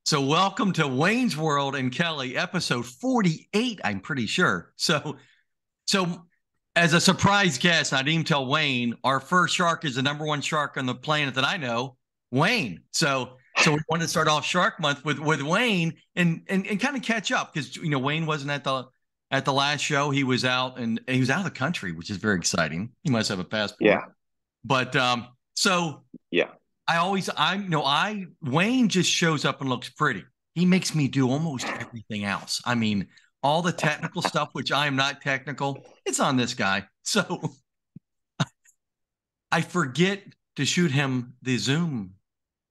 So welcome to Wayne's World and Kelly, episode 48, I'm pretty sure. So as a surprise guest, I didn't even tell Wayne, our first shark is the number one shark on the planet that I know, Wayne. So we wanted to start off Shark Month with Wayne and kind of catch up because Wayne wasn't at the last show. He was out and he was out of the country, which is very exciting. He must have a passport. Yeah, But so yeah. Wayne just shows up and looks pretty. He makes me do almost everything else. I mean, all the technical stuff, which I am not technical, it's on this guy. So I forget to shoot him the Zoom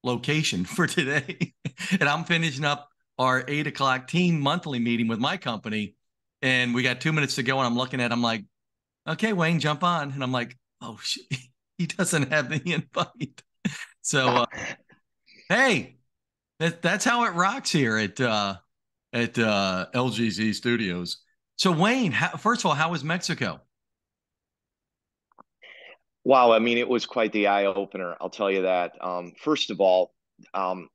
location for today. And I'm finishing up our 8 o'clock team monthly meeting with my company. And we got 2 minutes to go. And I'm looking at, I'm like, okay, Wayne, jump on. And I'm like, oh, shit, he doesn't have the invite. So, hey, that's how it rocks here at LGZ Studios. So, Wayne, first of all, how was Mexico? Wow, I mean, it was quite the eye opener, I'll tell you that. First of all, um,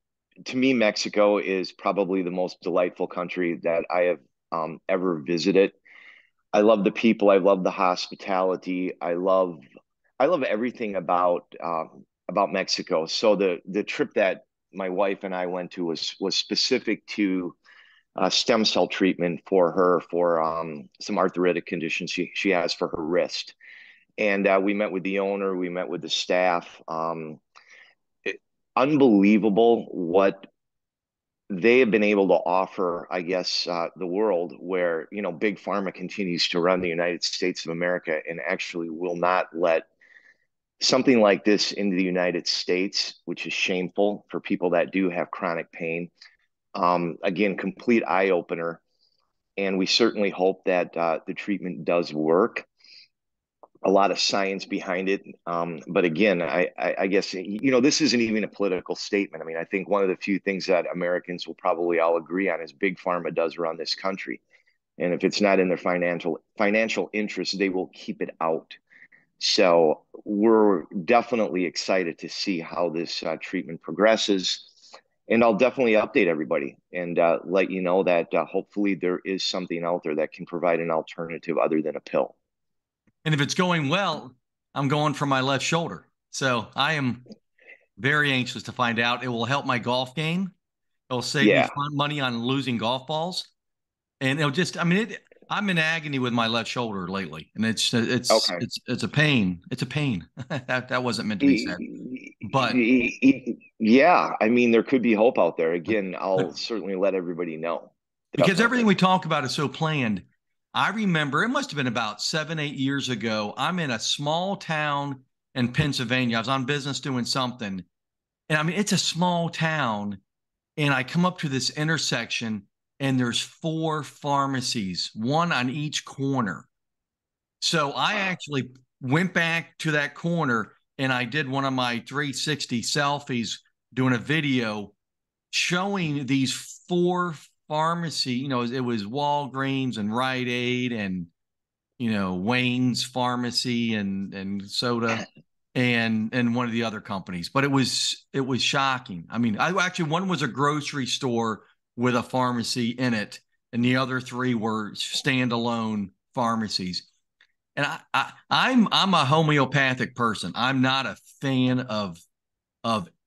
to me, Mexico is probably the most delightful country that I have ever visited. I love the people, I love the hospitality, I love everything about Mexico. So the trip that my wife and I went to was specific to stem cell treatment for her for some arthritic conditions she has for her wrist. And we met with the owner, we met with the staff. It, Unbelievable what they have been able to offer, I guess, the world where, big pharma continues to run the United States of America and actually will not let something like this into the United States, which is shameful for people that do have chronic pain. Again, complete eye opener. And we certainly hope that the treatment does work. A lot of science behind it. But again, I guess, this isn't even a political statement. I mean, I think one of the few things that Americans will probably all agree on is big pharma does run this country. And if it's not in their financial interest, they will keep it out. So we're definitely excited to see how this treatment progresses. And I'll definitely update everybody and let you know that hopefully there is something out there that can provide an alternative other than a pill. And if it's going well, I'm going for my left shoulder. So I am very anxious to find out. It will help my golf game. It'll save me Yeah. fun money on losing golf balls. And it'll just, I mean, I'm in agony with my left shoulder lately, and Okay. it's a pain. It's a pain. That wasn't meant to be said, but Yeah, I mean, there could be hope out there. but, Again, but I'll certainly let everybody know. because everything Definitely. we talk about is so planned. I remember it must have been about 7, 8 years ago. I'm in a small town in Pennsylvania. I was on business doing something, and I mean, it's a small town, and I come up to this intersection, and there's four pharmacies, one on each corner. So I actually went back to that corner and I did one of my 360 selfies doing a video showing these four pharmacy, it was Walgreens and Rite Aid and Wayne's Pharmacy and soda and one of the other companies. But it was shocking. I mean, I actually one was a grocery store with a pharmacy in it, and the other three were standalone pharmacies. And I'm a homeopathic person. I'm not a fan of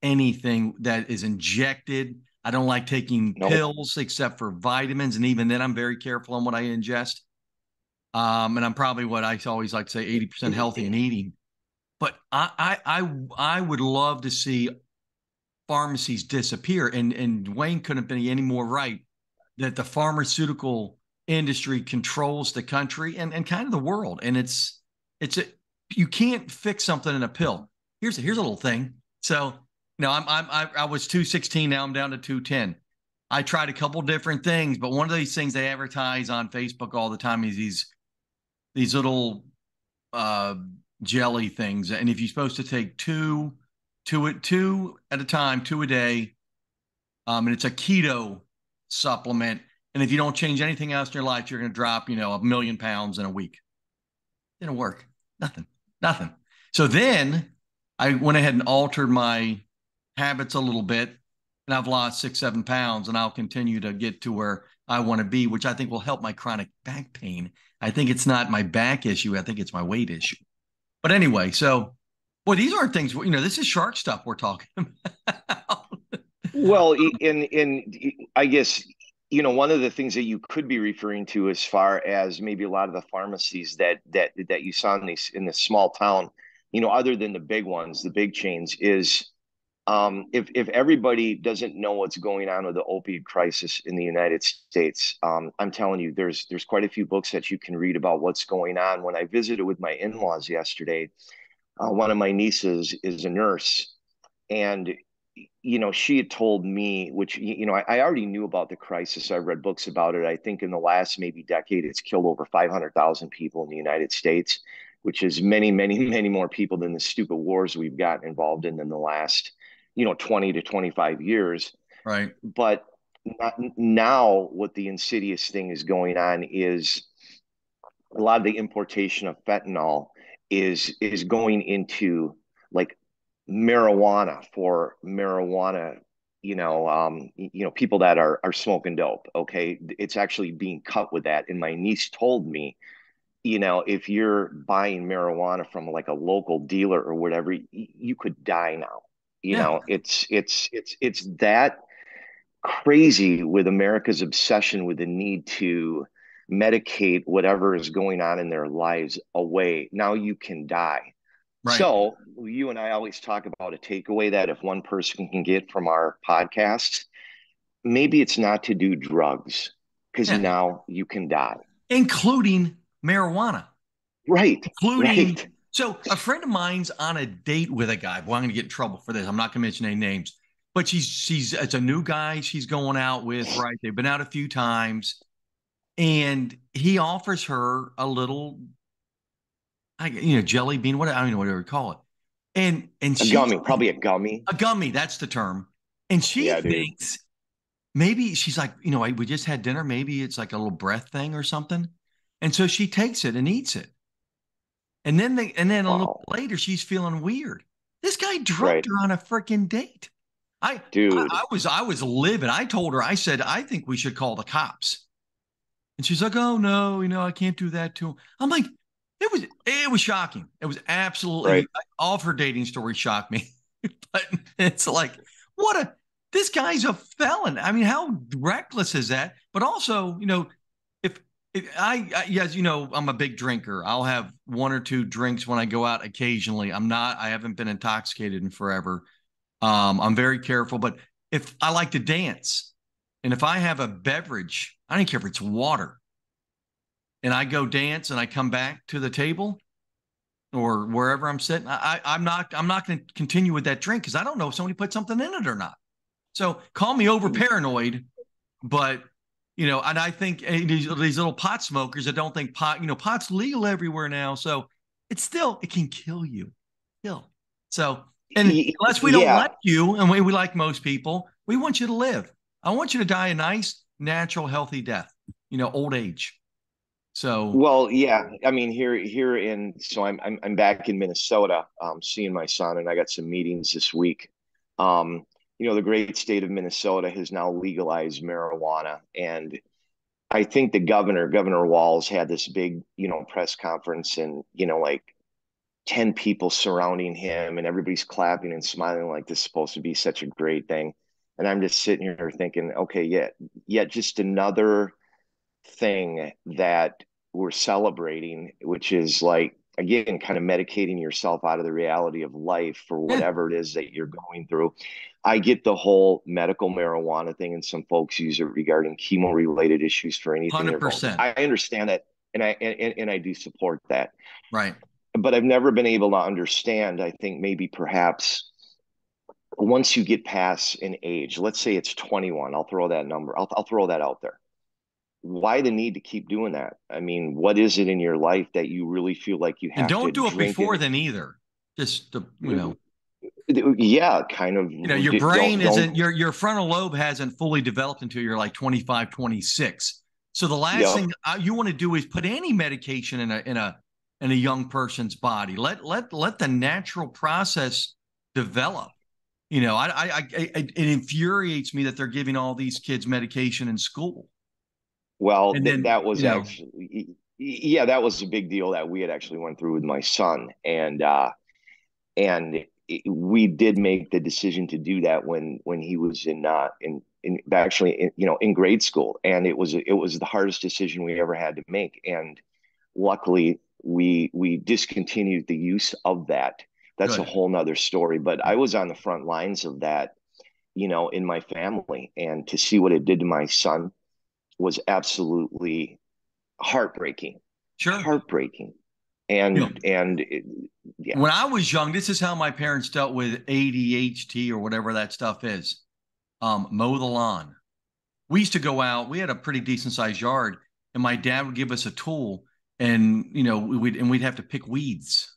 anything that is injected. I don't like taking Nope. pills except for vitamins, and even then, I'm very careful on what I ingest. And I'm probably what I always like to say, 80% healthy in eating. But I would love to see pharmacies disappear, and Wayne couldn't be any more right that the pharmaceutical industry controls the country and kind of the world. And it's a you can't fix something in a pill. Here's a little thing. So I was 216, now I'm down to 210. I tried a couple different things, but one of these things they advertise on Facebook all the time is these little uh, jelly things. And if you're supposed to take two at a time, two a day, and it's a keto supplement. And if you don't change anything else in your life, you're going to drop, 1,000,000 pounds in a week. Didn't work. Nothing. So then I went ahead and altered my habits a little bit. and I've lost 6, 7 pounds, and I'll continue to get to where I want to be, which I think will help my chronic back pain. I think it's not my back issue. I think it's my weight issue. But anyway, so, boy, these aren't things, this is shark stuff we're talking about. Well, I guess, one of the things that you could be referring to as far as maybe a lot of the pharmacies that you saw in this small town, other than the big ones, the big chains, is if everybody doesn't know what's going on with the opioid crisis in the United States, I'm telling you, there's quite a few books that you can read about what's going on. When I visited with my in-laws yesterday, one of my nieces is a nurse, and she had told me, which, I already knew about the crisis. I read books about it. I think in the last maybe decade, it's killed over 500,000 people in the United States, which is many, many, many more people than the stupid wars we've gotten involved in the last, 20 to 25 years. Right. But now what the insidious thing is going on is a lot of the importation of fentanyl is going into like marijuana for marijuana, people that are smoking dope. Okay. It's actually being cut with that. And my niece told me, if you're buying marijuana from like a local dealer or whatever, you could die now. Yeah. It's that crazy with America's obsession with the need to medicate whatever is going on in their lives away. Now you can die. Right. So you and I always talk about a takeaway that if one person can get from our podcast, maybe it's not to do drugs, because Yeah. now you can die. Including marijuana. Right. Including. Right. So a friend of mine's on a date with a guy. Well, I'm going to get in trouble for this. I'm not going to mention any names, but it's a new guy she's going out with, right? They've been out a few times, and he offers her a little, jelly bean, I don't know whatever you call it. And A she, gummy, probably a gummy. a gummy, that's the term. And she Yeah, dude. thinks maybe she's like, we just had dinner. Maybe it's like a little breath thing or something. And so she takes it and eats it. And then a little Wow. later, she's feeling weird. This guy drugged Right. her on a freaking date. I, Dude. I was livid. I told her, I said, I think we should call the cops. And she's like, oh no, I can't do that to him. I'm like, it was shocking. It was absolutely, Right. all of her dating stories shocked me. But it's like, this guy's a felon. I mean, how reckless is that? But also, if yes, I'm a big drinker. I'll have one or two drinks when I go out occasionally. I haven't been intoxicated in forever. I'm very careful, but if I like to dance and if I have a beverage, I don't care if it's water, and I go dance and I come back to the table or wherever I'm sitting, I'm not going to continue with that drink because I don't know if somebody put something in it or not. So call me over paranoid, but and I think these little pot smokers that don't think pot's legal everywhere now. So it can kill you. So, and unless we don't like you, and we like most people, we want you to live. I want you to die a nice, natural, healthy death, old age. So, well, yeah, I mean, so I'm back in Minnesota, seeing my son, and I got some meetings this week. The great state of Minnesota has now legalized marijuana, and I think Governor Walz, had this big, press conference, and like 10 people surrounding him, and everybody's clapping and smiling like this is supposed to be such a great thing. And I'm just sitting here thinking, okay, yeah, just another thing that we're celebrating, which is like, again, kind of medicating yourself out of the reality of life for whatever it is that you're going through. I get the whole medical marijuana thing, and some folks use it regarding chemo related issues for anything. 100%. I understand that, and I do support that. Right. But I've never been able to understand, I think maybe perhaps once you get past an age, let's say it's 21, I'll throw that number, I'll throw that out there. Why the need to keep doing that? I mean, what is it in your life that you really feel like you have and don't to do it drink before then either? Just yeah, kind of. Your brain isn't your frontal lobe hasn't fully developed until you're like 25, 26. So the last thing you want to do is put any medication in a young person's body. Let the natural process develop. It infuriates me that they're giving all these kids medication in school. Well, And then, that was actually, yeah, that was a big deal that we had actually went through with my son, and we did make the decision to do that when he was in actually in grade school, and it was the hardest decision we ever had to make, and luckily we discontinued the use of that. That's a good. whole nother story, but I was on the front lines of that, in my family, and to see what it did to my son was absolutely heartbreaking, Sure. heartbreaking, You know, yeah. when I was young, this is how my parents dealt with ADHD or whatever that stuff is. Mow the lawn. We used to go out. We had a pretty decent sized yard, and my dad would give us a tool, and we'd have to pick weeds.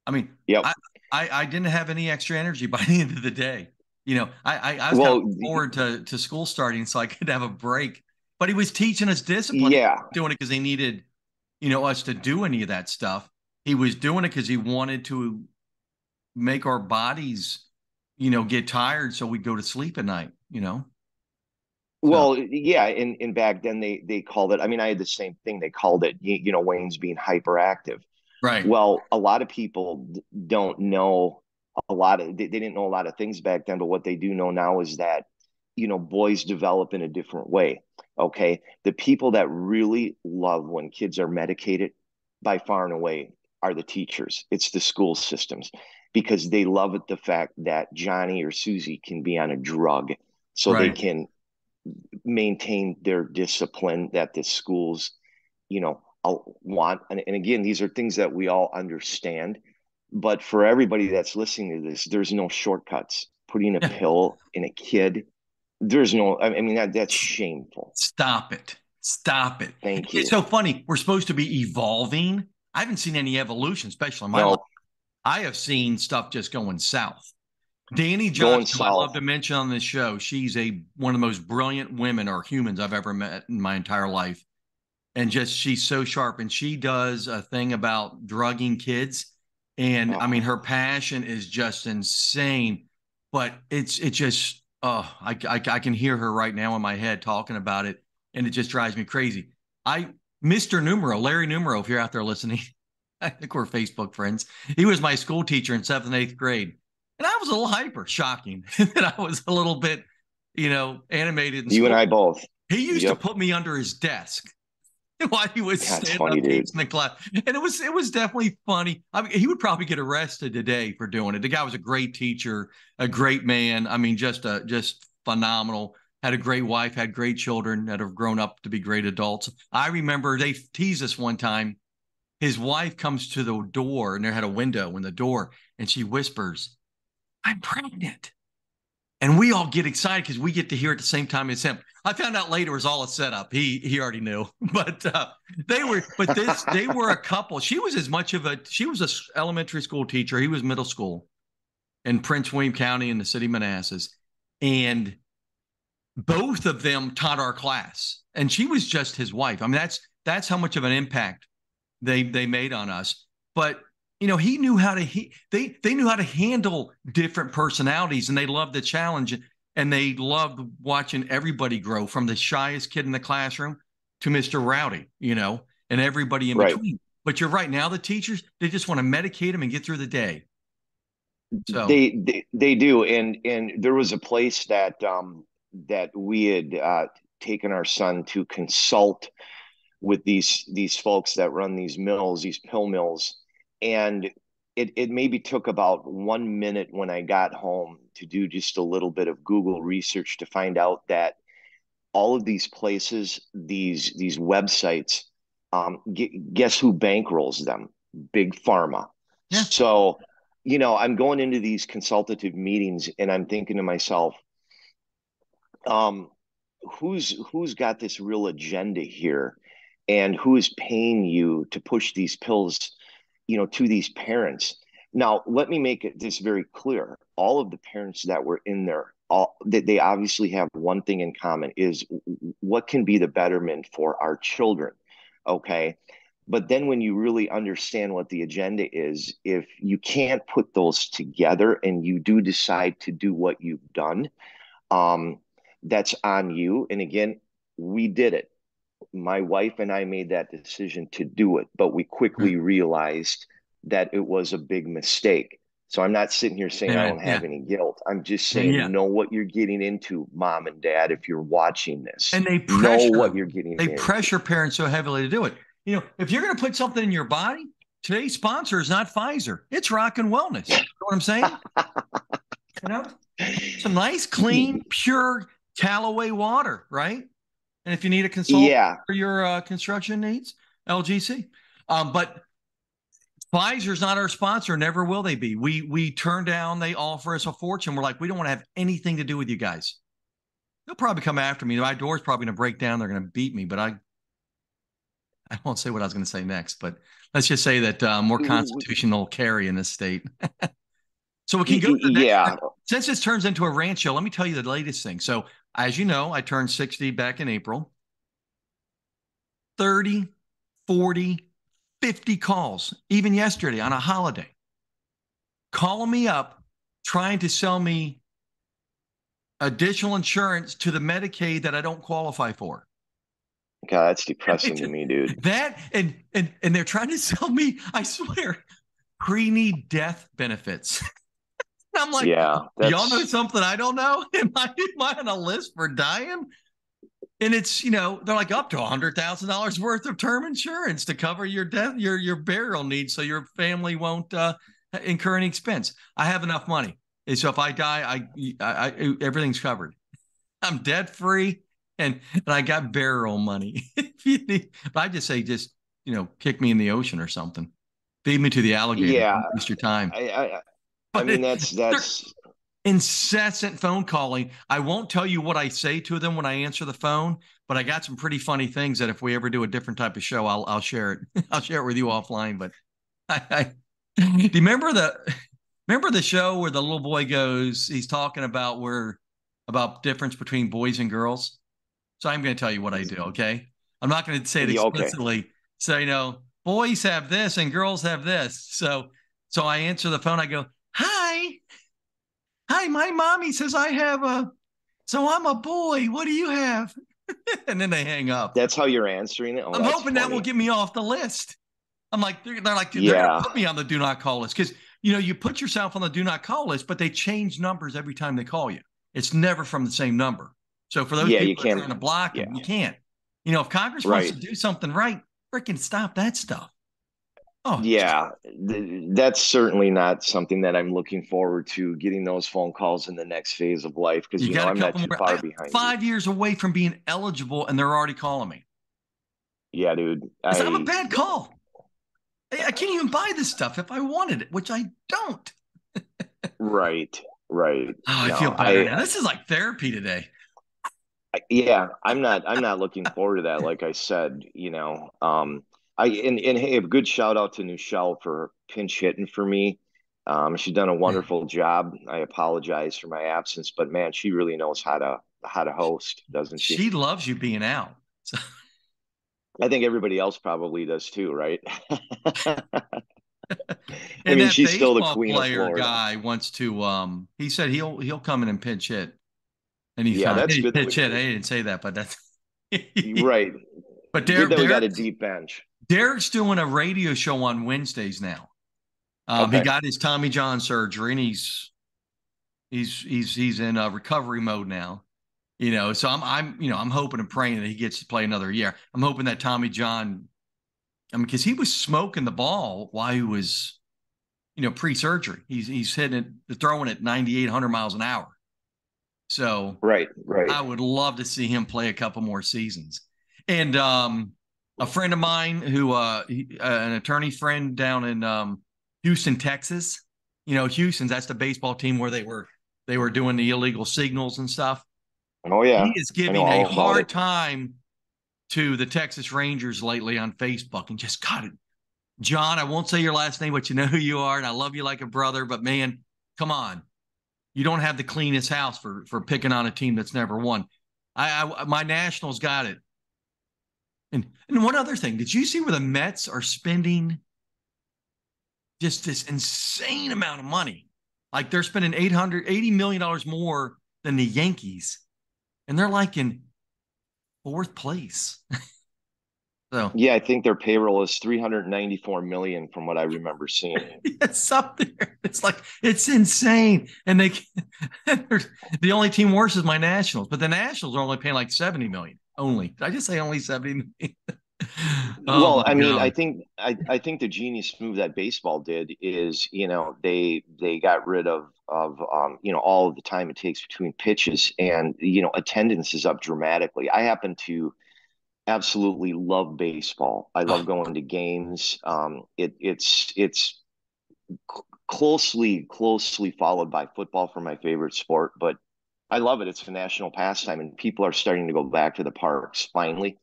I mean, Yep. I didn't have any extra energy by the end of the day. I was kind of Well, looking forward to school starting so I could have a break. But he was teaching us discipline. He yeah. wasn't doing it because he needed, us to do any of that stuff. He was doing it because he wanted to make our bodies, get tired so we'd go to sleep at night. So Well, yeah, and back then they called it. I mean, I had the same thing. They called it, Wayne's being hyperactive. right, Well, a lot of people don't know they didn't know a lot of things back then, but what they do know now is that, boys develop in a different way. Okay. The people that really love when kids are medicated by far and away are the teachers. It's the school systems because they love it, the fact that Johnny or Susie can be on a drug so they right. can maintain their discipline that the schools, want. And again, these are things that we all understand. But for everybody that's listening to this, there's no shortcuts. Putting a Yeah. pill in a kid, there's no, I mean, that's shameful. Stop it. Stop it. Thank It's you. so funny. We're supposed to be evolving. I haven't seen any evolution, especially in my life. No, I have seen stuff just going south. Danny going Johnson, who I south. love to mention on this show, she's one of the most brilliant women or humans I've ever met in my entire life. And just she's so sharp. And she does a thing about drugging kids. And I mean, Oh, her passion is just insane. But it just I can hear her right now in my head talking about it, and it just drives me crazy. Mr. Numero, Larry Numero, if you're out there listening, I think we're Facebook friends. He was my school teacher in 7th and 8th grade. And I was a little hyper, shocking. And I was a little bit, animated in you and school. I both. He used to Yep. put me under his desk while he was That's standing funny, up dude. teaching the class. And it was definitely funny. I mean, he would probably get arrested today for doing it. The guy was a great teacher, a great man. I mean, just phenomenal. Had a great wife, had great children that have grown up to be great adults. I remember they teased us one time. His wife comes to the door, and they had a window in the door, and she whispers, "I'm pregnant." And we all get excited because we get to hear at the same time as him. I found out later it was all a setup. He already knew, but they were a couple. She was a elementary school teacher. He was middle school in Prince William County in the city of Manassas, and both of them taught our class. And she was just his wife. I mean, that's how much of an impact they made on us. But he knew how to they knew how to handle different personalities, and they loved the challenge, and they loved watching everybody grow from the shyest kid in the classroom to Mr. Rowdy, and everybody in Right. between. But you're right. Now the teachers, they just want to medicate them and get through the day. So They do. And there was a place that we had taken our son to consult with these folks that run these mills, these pill mills. And it maybe took about 1 minute when I got home to do just a little bit of Google research to find out that all of these places, these websites, guess who bankrolls them? Big pharma. yeah, So, I'm going into these consultative meetings and I'm thinking to myself, um, who's got this real agenda here, and who is paying you to push these pills, to these parents? Now, let me make this very clear. All of the parents that were in there, all that they obviously have one thing in common is what can be the betterment for our children. Okay. But then when you really understand what the agenda is, if you can't put those together and you do decide to do what you've done, um, that's on you. And again, we did it. My wife and I made that decision to do it, but we quickly realized that it was a big mistake. So I'm not sitting here saying I Amen. don't Yeah. have any guilt. I'm just Yeah. saying, know what you're getting into, mom and dad, if you're watching this. And Know what you're getting they into. pressure parents so heavily to do it. You know, if you're going to put something in your body, today's sponsor is not Pfizer. It's Rockin Wellness. You know what I'm saying? You know, some nice, clean, pure Callaway water, right? And if you need a consultant Yeah. for your construction needs, LGC. But Pfizer's not our sponsor, never will they be. We turn down, they offer us a fortune. We're like, we don't want to have anything to do with you guys. They'll probably come after me. My door's probably going to break down. They're going to beat me, but I won't say what I was going to say next. But let's just say that more constitutional carry in this state. So we can go to the next. Since this turns into a rant show, let me tell you the latest thing. So as you know, I turned 60 back in April. 30, 40, 50 calls, even yesterday on a holiday, calling me up, trying to sell me additional insurance to the Medicaid that I don't qualify for. God, that's depressing to me, dude. That and they're trying to sell me, I swear, pre-need death benefits. I'm like, yeah, y'all know something I don't know? Am I on a list for dying? And it's, you know, they're like up to $100,000 worth of term insurance to cover your death, your burial needs, so your family won't incur any expense. I have enough money, and so if I die, I everything's covered. I'm debt free, and I got burial money. If I just say, just, you know, kick me in the ocean or something, feed me to the alligator. Yeah, don't waste your time. I mean, that's incessant phone calling. I won't tell you what I say to them when I answer the phone, but I got some pretty funny things that if we ever do a different type of show, I'll share it. I'll share it with you offline. But do you remember the show where the little boy goes, he's talking about difference between boys and girls? So I'm going to tell you what I do. Okay. I'm not going to say it explicitly. Okay. So, you know, boys have this and girls have this. So I answer the phone. I go, Hi, my mommy says I have so I'm a boy. What do you have? And then they hang up. That's how you're answering it? I'm hoping funny. that will get me off the list. I'm like, they're like, they're going to put me on the do not call list. Because, you know, you put yourself on the do not call list, but they change numbers every time they call you. It's never from the same number. So for those people who are trying to block them, you can't. You know, if Congress wants to do something right, freaking stop that stuff. Oh, yeah, that's certainly not something that I'm looking forward to, getting those phone calls in the next phase of life, because, you know, I'm not too far behind. 5 years away from being eligible, and they're already calling me. Yeah, dude. I'm a bad call. I can't even buy this stuff if I wanted it, which I don't. Right. Oh, I feel better now. This is like therapy today. Yeah, I'm not looking forward to that. Like I said, you know, and hey, a good shout out to Nichelle for pinch hitting for me. She's done a wonderful job. I apologize for my absence, but man, she really knows how to host, doesn't she? She loves you being out. So. I think everybody else probably does too, right? I mean, she's still the queen of Florida. Guy wants to. He said he'll come in and pinch hit. And that's good. Pitch hit. I didn't say that, but that's right. But Derek got a deep bench. Derek's doing a radio show on Wednesdays now. He got his Tommy John surgery, and he's in recovery mode now. You know, so I'm hoping and praying that he gets to play another year. I'm hoping that Tommy John, I mean, because he was smoking the ball while he was, you know, pre-surgery. He's hitting it, throwing it 98, 100 miles an hour. So right. I would love to see him play a couple more seasons. And a friend of mine who an attorney friend down in Houston, Texas. You know, Houston's, that's the baseball team where they were doing the illegal signals and stuff. Oh yeah. He is giving a hard time to the Texas Rangers lately on Facebook, and just got it. John, I won't say your last name, but you know who you are, and I love you like a brother, but man, come on. You don't have the cleanest house for picking on a team that's never won. My Nationals got it. And one other thing, did you see where the Mets are spending just this insane amount of money? Like they're spending $80 million more than the Yankees, and they're like in fourth place. So Yeah, I think their payroll is 394 million from what I remember seeing. it's up there. It's like it's insane, and the only team worse is my Nationals, but the Nationals are only paying like 70 million. Only did I just say only 70 million? Oh Well, my I mean, god! I think the genius move that baseball did is, they got rid of all of the time it takes between pitches, and attendance is up dramatically. I happen to absolutely love baseball. I love Oh, going to games. It's closely followed by football for my favorite sport, but I love it. It's a national pastime, and people are starting to go back to the parks finally.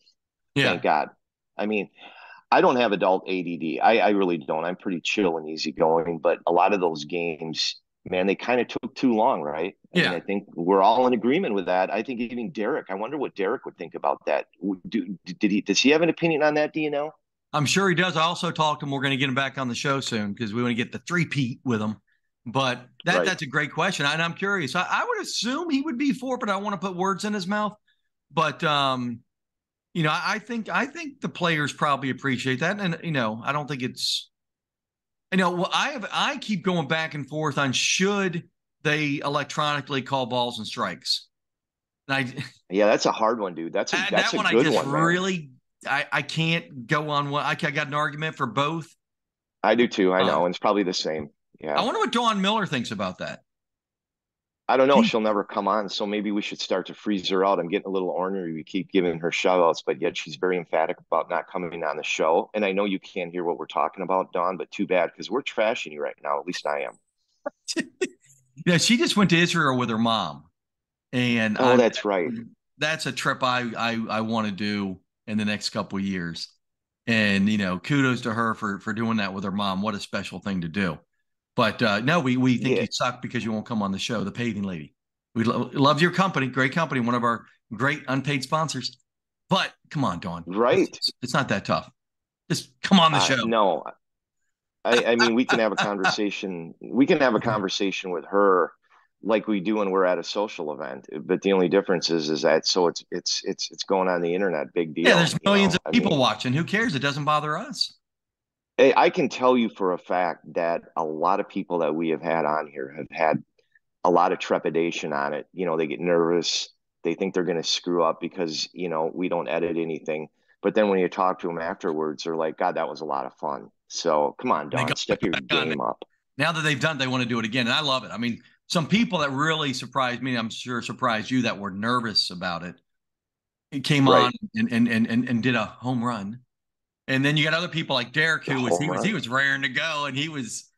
yeah. Thank God. I mean, I don't have adult ADD. I really don't. I'm pretty chill and easygoing, but a lot of those games, man, they kind of took too long, right? I mean, Yeah, I think we're all in agreement with that. I think even Derek, I wonder what Derek would think about that. Does he have an opinion on that? Do you know? I'm sure he does. I also talked to him. We're going to get him back on the show soon because we want to get the three-peat with him. But Right. that's a great question, and I'm curious. I would assume he would be for, but I want to put words in his mouth. But I think the players probably appreciate that, and I don't think it's. Well, I keep going back and forth on should they electronically call balls and strikes. And Yeah, that's a hard one, dude. That's a that's that a one I good just one, man. really I can't go on what I got an argument for both. I do too. I Um, know, and it's probably the same. I Yeah. wonder what Dawn Miller thinks about that. I don't know. She, She'll never come on, so maybe we should start to freeze her out. I'm getting a little ornery. We keep giving her shout outs, but yet she's very emphatic about not coming on the show. And I know you can't hear what we're talking about, Dawn, but too bad because we're trashing you right now. At least I am. she just went to Israel with her mom, and Oh, that's right. that's a trip I want to do in the next couple of years. And kudos to her for doing that with her mom. What a special thing to do. But no, we think Yeah, you suck because you won't come on the show. The paving lady, we love your company, great company, one of our great unpaid sponsors. But come on, Dawn, right. it's not that tough. Just come on the show. No, I mean, we can have a conversation. We can have a conversation with her like we do when we're at a social event. But the only difference is that so it's going on the internet. Big Yeah, deal. there's millions of I people mean, watching. Who cares? It doesn't bother us. I can tell you for a fact that a lot of people that we have had on here have had a lot of trepidation on it. They get nervous. They think they're going to screw up because, we don't edit anything. But then when you talk to them afterwards, they're like, God, that was a lot of fun. So come on, And they go Don, step your back on game up. now that they've done, they want to do it again, and I love it. I mean, some people that really surprised me, I'm sure surprised you, that were nervous about it. It came on Right. and did a home run. And then you got other people like Derek, The who was home he run. was raring to go, and he was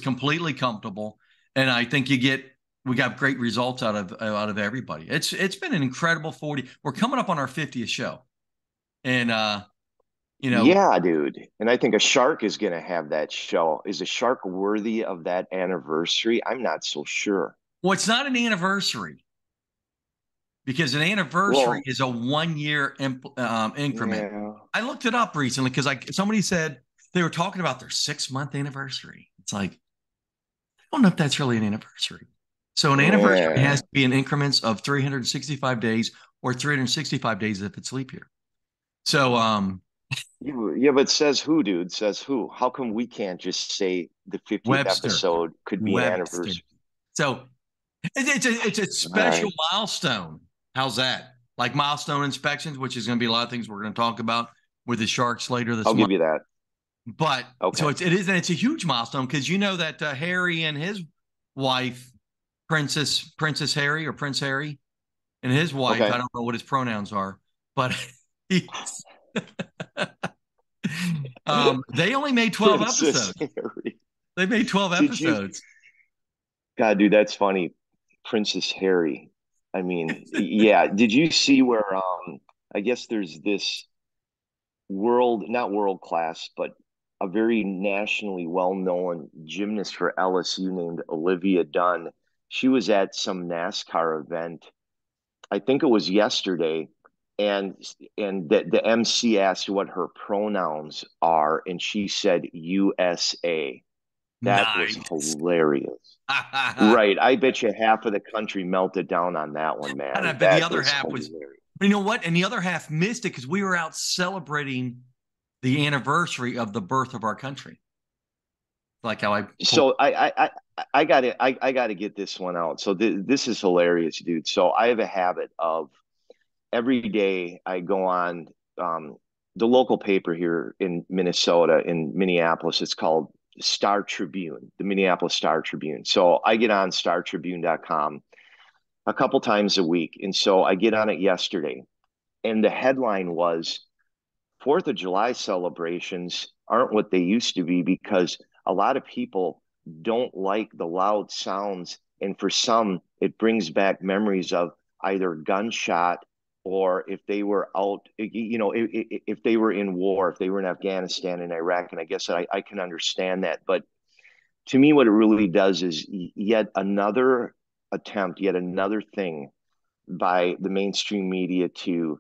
completely comfortable. And I think we got great results out of everybody. It's been an incredible 40. We're coming up on our 50th show, and you know, Yeah, dude. And I think a shark is going to have that show. Is a shark worthy of that anniversary? I'm not so sure. well, it's not an anniversary because an anniversary Well, is a 1 year increment. yeah. I looked it up recently because somebody said they were talking about their 6 month anniversary. It's like I don't know if that's really an anniversary. So an anniversary has Yeah. to be in increments of 365 days or 365 days if it's leap year. So Yeah, but says who, dude? Says who? How come we can't just say the 50th Webster, episode could be an Webster. anniversary? So it's a All special right. milestone. How's that? Like milestone inspections, which is going to be a lot of things we're going to talk about with the Sharks later this I'll month. give you that. But so Okay. it's a huge milestone because you know that Harry and his wife, Princess Harry or Prince Harry, and his wife, I Okay. don't know what his pronouns are, but he's, they only made 12 Princess episodes. Harry. They made 12 Did you? episodes. God, dude, that's funny. Princess Harry. I mean, yeah. Did you see where I guess there's this not world class, but a very nationally well-known gymnast for LSU named Olivia Dunn. She was at some NASCAR event. I think it was yesterday, and the MC asked what her pronouns are, and she said USA. That was Nice. hilarious. And Right. I bet you half of the country melted down on that one, I man. bet the That other was half was, hilarious. you know what? And the other half missed it because we were out celebrating the anniversary of the birth of our country. Like how I pulled. So I gotta get this one out. So this is hilarious, dude. So I have a habit of every day I go on the local paper here in Minnesota, in Minneapolis. It's called Star Tribune, the Minneapolis Star Tribune. So I get on startribune.com a couple times a week. And so I get on it yesterday. And the headline was Fourth of July celebrations aren't what they used to be because a lot of people don't like the loud sounds. And for some, it brings back memories of either gunshot or if they were out, if they were in war, if they were in Afghanistan and Iraq. And I guess I can understand that. But to me, what it really does is yet another attempt, yet another thing by the mainstream media to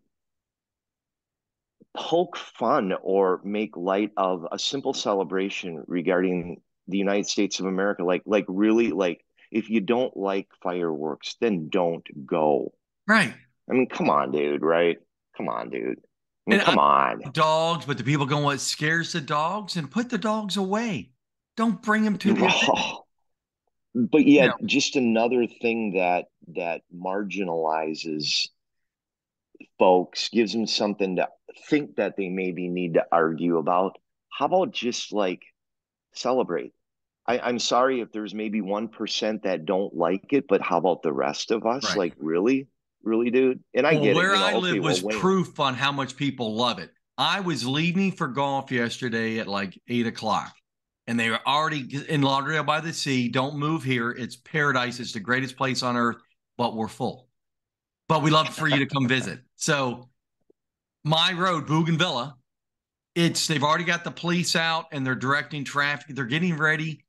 poke fun or make light of a simple celebration regarding the United States of America. Like really, like if you don't like fireworks, then don't go. Right. I mean, come on, dude, right? Come on, dude. I mean, And I come on. dogs, but the people going, what scares the dogs? And put the dogs away. Don't bring them to the event. But You yet know, just another thing that marginalizes folks, gives them something to think that they maybe need to argue about. How about just like celebrate? I'm sorry if there's maybe 1% that don't like it, but how about the rest of us? right. Like, really? Really, dude? And I Well, get it, where I okay, live well, was Wayne, proof on how much people love it. I was leaving for golf yesterday at like 8 o'clock, and they were already in Lauderdale by the Sea. Don't move here. It's paradise. It's the greatest place on earth, but we're full. But we love for you to come visit. So my road, Bougainvillea, they've already got the police out and they're directing traffic. They're getting ready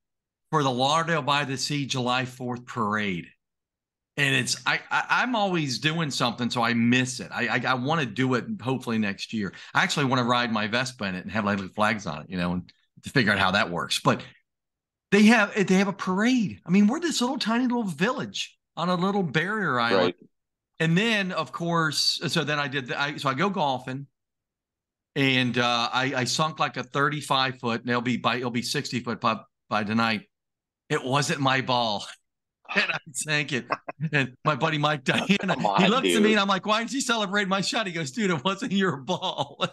for the Lauderdale by the Sea July 4th parade. And I'm always doing something, so I miss it. I want to do it hopefully next year. I actually want to ride my Vespa in it and have like flags on it, and to figure out how that works. But they have a parade. I mean, we're this little tiny little village on a little barrier island. right? And then, of course, so then so I go golfing, and I sunk like a 35 foot, and it'll be 60 foot by tonight. It wasn't my ball. And I sank it. And my buddy Mike Diana, Come he on, looks at me and dude. I'm like, why didn't you celebrate my shot? He goes, dude, it wasn't your ball.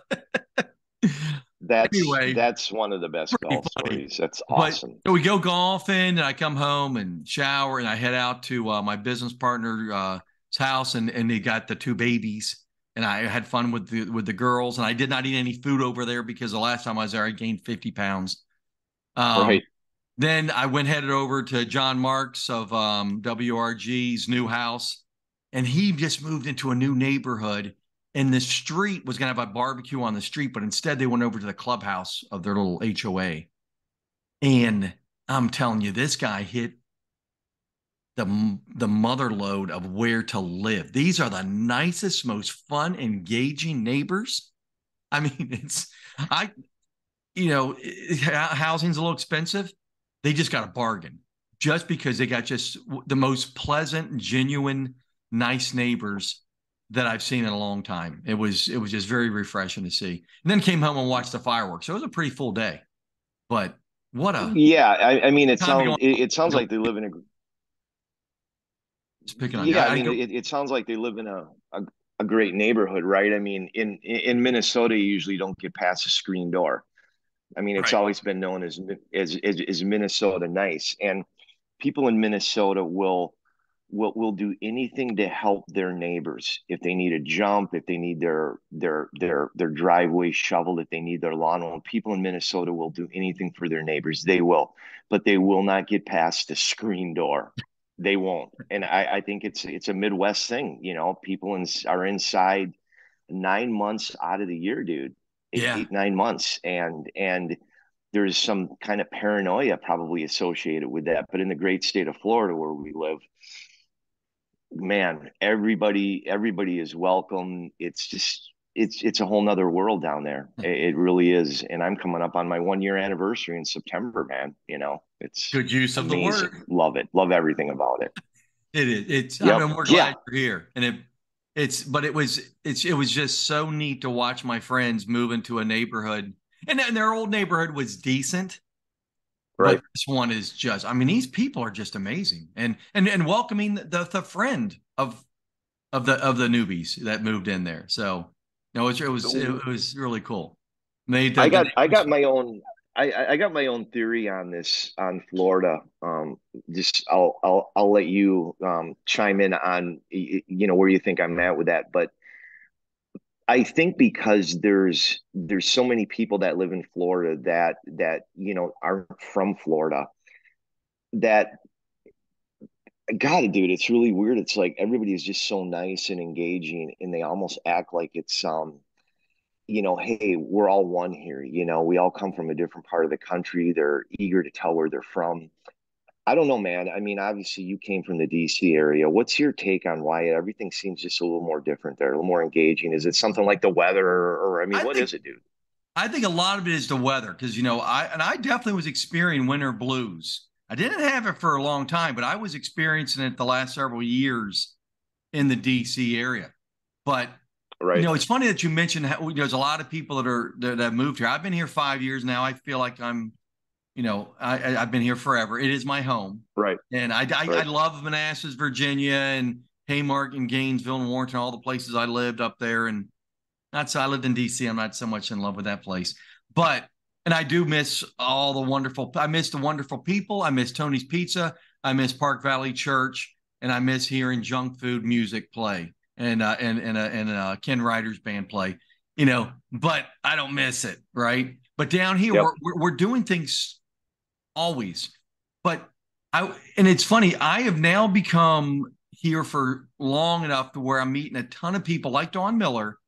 Anyway, That's one of the best pretty golf funny. stories. That's But awesome. so we go golfing and I come home and shower and I head out to my business partner's house and they got the two babies. And I had fun with the girls. And I did not eat any food over there because the last time I was there, I gained 50 pounds. Um, Right. Then I headed over to John Marks of WRG's new house, and he just moved into a new neighborhood. And the street was going to have a barbecue on the street, but instead they went over to the clubhouse of their little HOA. And I'm telling you, this guy hit the mother load of where to live. These are the nicest, most fun, engaging neighbors. I mean, I housing's a little expensive. They just got a bargain just because they got just the most pleasant, genuine, nice neighbors that I've seen in a long time. It was just very refreshing to see. And then came home and watched the fireworks. So it was a pretty full day. But what a Yeah, I mean, time to go. it sounds like they live in a Just picking on you. yeah, I I mean, go it sounds like they live in a great neighborhood, right? I mean, in Minnesota, you usually don't get past a screen door. I mean, it's right. always been known as Minnesota nice, and people in Minnesota will do anything to help their neighbors. If they need a jump, if they need their driveway shoveled, if they need their lawn mowed, people in Minnesota will do anything for their neighbors. They will, but they will not get past the screen door. They won't. And I think it's a Midwest thing. People are inside 9 months out of the year, dude. Yeah. 8, 9 months, and there's some kind of paranoia probably associated with that. But in the great state of Florida where we live, man, everybody is welcome. It's just it's a whole nother world down there. It really is. And I'm coming up on my 1 year anniversary in September, man. It's Good use of the amazing. word. Love it. Love everything about it. It is. I Yep. mean, we're Yeah. glad you're here. And but it was just so neat to watch my friends move into a neighborhood, and their old neighborhood was decent. Right. But this one is just, I mean, these people are just amazing, and welcoming the friend of the newbies that moved in there. So no, it was really cool. I got my own I got my own theory on this on Florida. Just I'll let you chime in on where you think I'm at with that. But I think because there's so many people that live in Florida that aren't from Florida, that God, dude, it's really weird. It's like everybody is just so nice and engaging, and they almost act like it's hey, we're all one here. We all come from a different part of the country. They're eager to tell where they're from. I don't know, man. I mean, obviously you came from the DC area. What's your take on why everything seems just a little more different there, a little more engaging? Is it something like the weather or I mean, I what think is it, dude? I think a lot of it is the weather because I definitely was experiencing winter blues. I didn't have it for a long time, but I was experiencing it the last several years in the DC area. But Right. it's funny that you mentioned how there's a lot of people that have moved here. I've been here 5 years now. I feel like I've been here forever. It is my home. Right. And I love Manassas, Virginia, and Haymarket and Gainesville and Warrenton, all the places I lived up there. And not so I lived in DC. I'm not so much in love with that place. And I do miss I miss the wonderful people. I miss Tony's Pizza. I miss Park Valley Church. And I miss hearing junk food music play and Ken Ryder's band play, but I don't miss it. Right. But down here, Yep. we're doing things always. But and it's funny, I have now become here for long enough to where I'm meeting a ton of people like Dawn Miller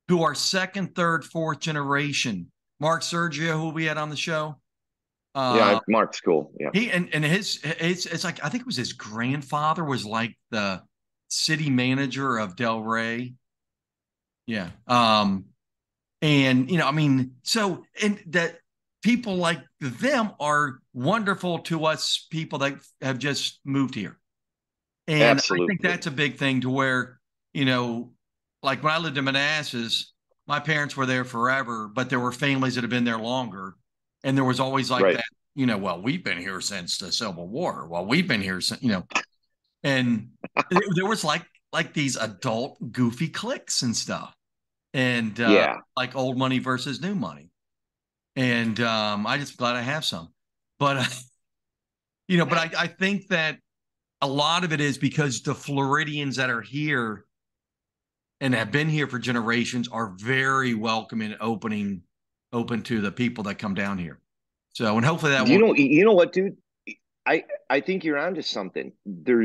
who are second, third, fourth generation. Mark Sergio, who we had on the show. Yeah, Mark's cool. Yeah. He and it's like I think it was his grandfather was like the city manager of Del Rey. Yeah. And I mean, so and that people like them are wonderful to us people that have just moved here. And Absolutely. I think that's a big thing to where, like when I lived in Manassas, my parents were there forever, but there were families that have been there longer. And there was always like that, well, we've been here since the Civil War. Well, we've been here since, and there was like these adult goofy cliques and stuff. And like old money versus new money. And I just glad I have some. But, but I think that a lot of it is because the Floridians that are here and have been here for generations are very welcoming and open to the people that come down here. So, and hopefully that you know what, dude? I think you're onto something. There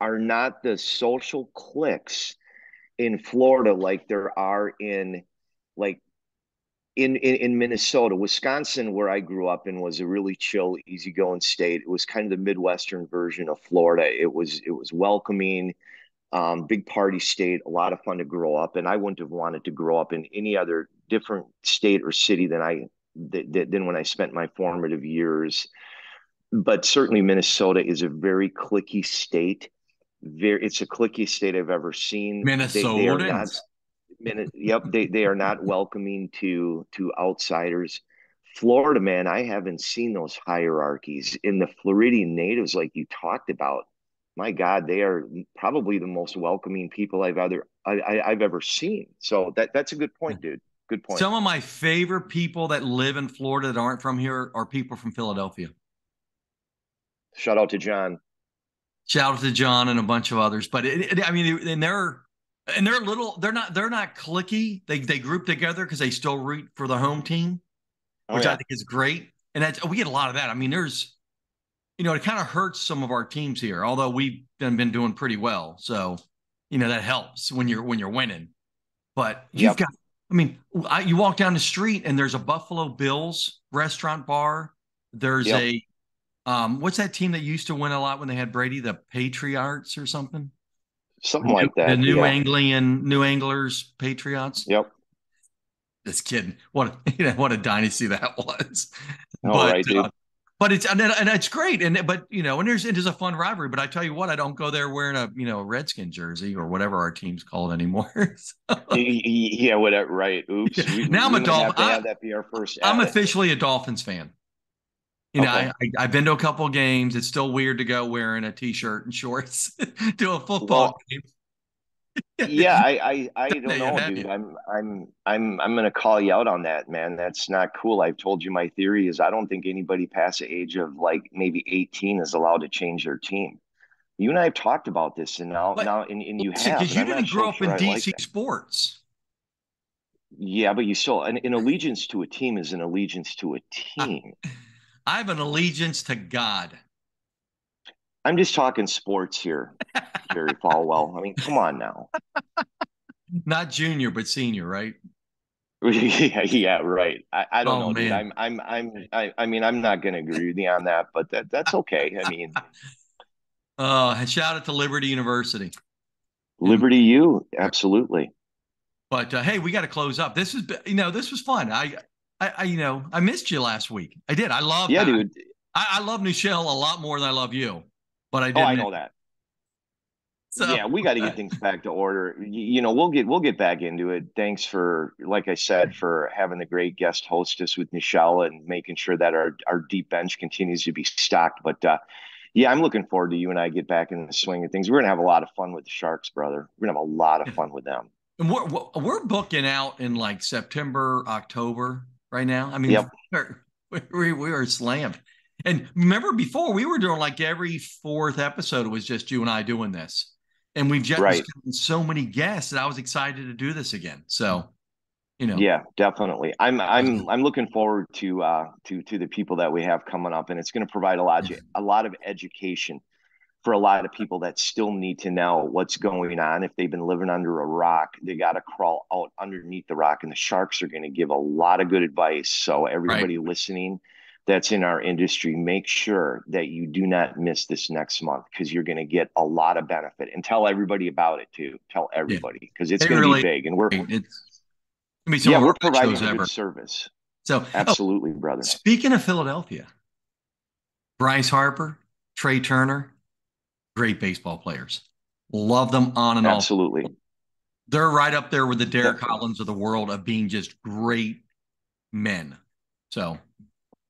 are not the social cliques in Florida like there are in Minnesota. Wisconsin, where I grew up in, was a really chill, easygoing state. It was kind of the Midwestern version of Florida. It was welcoming, big party state, a lot of fun to grow up. And I wouldn't have wanted to grow up in any other different state or city than when I spent my formative years. But certainly Minnesota is a very cliquey state. It's a cliquey state I've ever seen. They are not. Yep, they are not welcoming to outsiders. Florida, man, I haven't seen those hierarchies in the Floridian natives like you talked about. My God, they are probably the most welcoming people I've ever seen. So that's a good point, dude. Good point. Some of my favorite people that live in Florida that aren't from here are people from Philadelphia. Shout out to John. Shout out to John and a bunch of others. But I mean, and they're not cliquey. They group together because they still root for the home team, which I think is great. And we get a lot of that. I mean, there's, it kind of hurts some of our teams here, although we've been doing pretty well. So, that helps when you're winning. But you've got, I mean, you walk down the street and there's a Buffalo Bills restaurant bar. There's a What's that team that used to win a lot when they had Brady? The Patriots or something? Something like that. The New Anglers, Patriots. Yep. Just kidding. What a dynasty that was. All right, dude. But it's and it's great. And there's a fun rivalry. But I tell you what, I don't go there wearing a Redskin jersey or whatever our team's called anymore. Yeah, whatever. Right. Oops. Now I'm a Dolphin. Have that be our first. I'm officially a Dolphins fan. Okay. I've been to a couple of games. It's still weird to go wearing a t-shirt and shorts to a football game. Yeah, I don't know, dude. I'm gonna call you out on that, man. That's not cool. I've told you my theory is I don't think anybody past the age of like maybe 18 is allowed to change their team. You and I have talked about this, and and you have. Because you didn't grow up in DC sports. Yeah, but you still an allegiance to a team is an allegiance to a team. I have an allegiance to God. I'm just talking sports here, Jerry Falwell. I mean, come on now. Not junior, but senior, right? Yeah, right. I don't know, man. dude. I mean, I'm not going to agree with you on that, but that's okay. I mean, shout out to Liberty University. Liberty U, absolutely. But hey, we got to close up. This was fun. I missed you last week. I did. I love. Yeah, dude. I love Michelle a lot more than I love you. But I didn't. Oh, I know that. So yeah, we got to get things back to order. We'll get back into it. Thanks for, like I said, for having the great guest hostess with Michelle and making sure that our deep bench continues to be stocked. But yeah, I'm looking forward to you and I get back in the swing of things. We're gonna have a lot of fun with the Sharks, brother. We're gonna have a lot of fun with them. And we're booking out in like September, October right now. I mean, yep. we are slammed. And remember before we were doing like every fourth episode, it was just you and I doing this. And we've just gotten so many guests that I was excited to do this again. So, Yeah, definitely. I'm looking forward to the people that we have coming up, and it's going to provide a lot of education for a lot of people that still need to know what's going on. If they've been living under a rock, they got to crawl out underneath the rock, and the Sharks are going to give a lot of good advice. So everybody listening that's in our industry, make sure that you do not miss this next month because you're going to get a lot of benefit, and tell everybody about it too. Tell everybody because it's going to be big, and we're providing a good service. So absolutely, brother. Speaking of Philadelphia, Bryce Harper, Trey Turner, great baseball players. Love them on and off. Absolutely. They're right up there with the Derek Collins of the world of being just great men. So,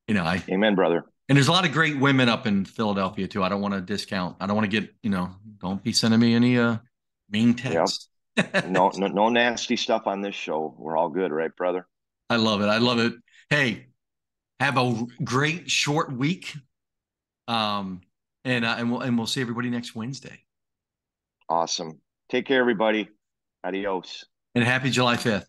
amen, brother. And there's a lot of great women up in Philadelphia too. I don't want to discount. I don't want to get, don't be sending me any mean texts. Yep. No nasty stuff on this show. We're all good, right, brother? I love it. Hey, have a great short week. And we'll see everybody next Wednesday. Awesome. Take care, everybody. Adios. And happy July 5th.